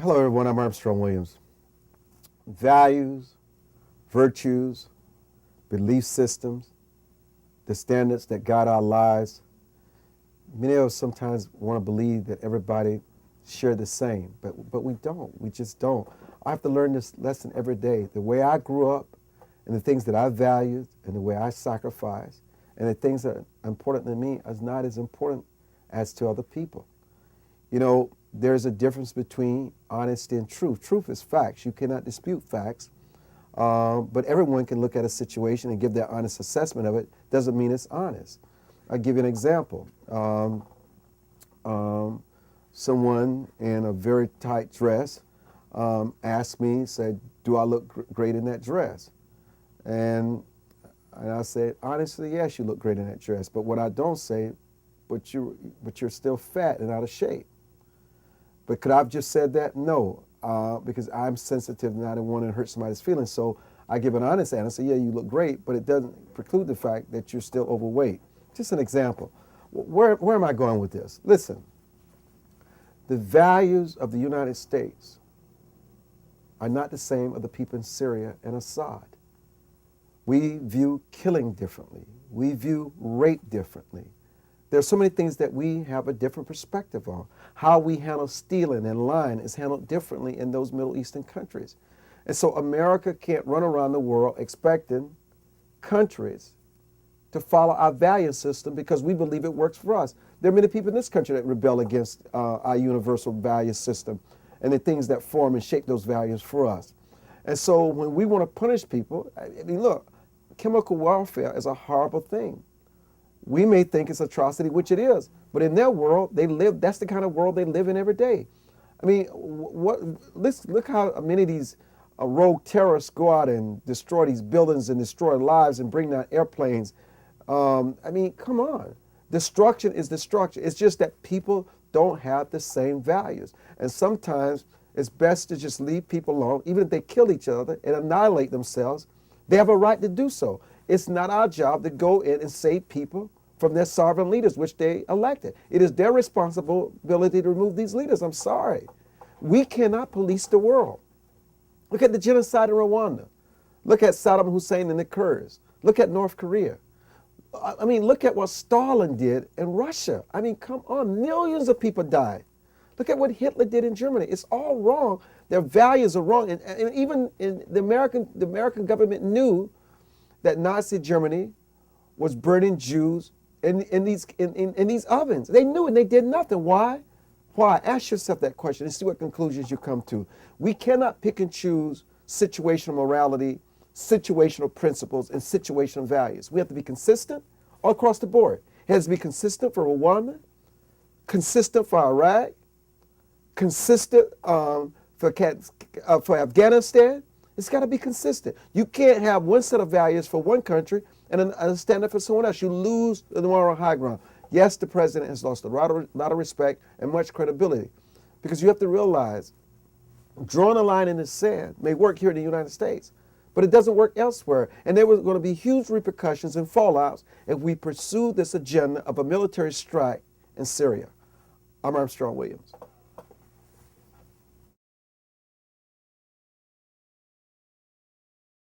Hello, everyone. I'm Armstrong Williams. Values, virtues, belief systems, the standards that guide our lives. Many of us sometimes want to believe that everybody share the same, but we don't. We just don't. I have to learn this lesson every day. The way I grew up and the things that I valued and the way I sacrificed and the things that are important to me is not as important as to other people. You know, there's a difference between honesty and truth. Truth is facts. You cannot dispute facts. But everyone can look at a situation and give their honest assessment of it. Doesn't mean it's honest. I'll give you an example. Someone in a very tight dress asked me, said, do I look great in that dress? And I said, honestly, yes, you look great in that dress. But what I don't say, but you're still fat and out of shape. But could I have just said that? No, because I'm sensitive and I don't want to hurt somebody's feelings. So I give an honest answer, yeah, you look great, but it doesn't preclude the fact that you're still overweight. Just an example. Where am I going with this? Listen, the values of the United States are not the same of the people in Syria and Assad. We view killing differently. We view rape differently. There's so many things that we have a different perspective on. How we handle stealing and lying is handled differently in those Middle Eastern countries. And so America can't run around the world expecting countries to follow our value system because we believe it works for us. There are many people in this country that rebel against our universal value system and the things that form and shape those values for us. And so when we want to punish people, I mean, look, chemical warfare is a horrible thing. We may think it's atrocity, which it is, but in their world, that's the kind of world they live in every day. I mean, look how many of these rogue terrorists go out and destroy these buildings and destroy lives and bring down airplanes. I mean, come on. Destruction is destruction. It's just that people don't have the same values. And sometimes it's best to just leave people alone, even if they kill each other and annihilate themselves. They have a right to do so. It's not our job to go in and save people from their sovereign leaders, which they elected. It is their responsibility to remove these leaders. I'm sorry. We cannot police the world. Look at the genocide in Rwanda. Look at Saddam Hussein and the Kurds. Look at North Korea. I mean, look at what Stalin did in Russia. I mean, come on, millions of people died. Look at what Hitler did in Germany. It's all wrong. Their values are wrong. And even in the American government knew that Nazi Germany was burning Jews in these ovens. They knew it and they did nothing. Why? Why? Ask yourself that question and see what conclusions you come to. We cannot pick and choose situational morality, situational principles, and situational values. We have to be consistent all across the board. It has to be consistent for Rwanda, consistent for Iraq, consistent for Afghanistan. It's got to be consistent. You can't have one set of values for one country and a standard for someone else. You lose the moral high ground. Yes, the president has lost a lot of respect and much credibility because you have to realize drawing a line in the sand may work here in the United States, but it doesn't work elsewhere. And there were going to be huge repercussions and fallouts if we pursue this agenda of a military strike in Syria. I'm Armstrong Williams.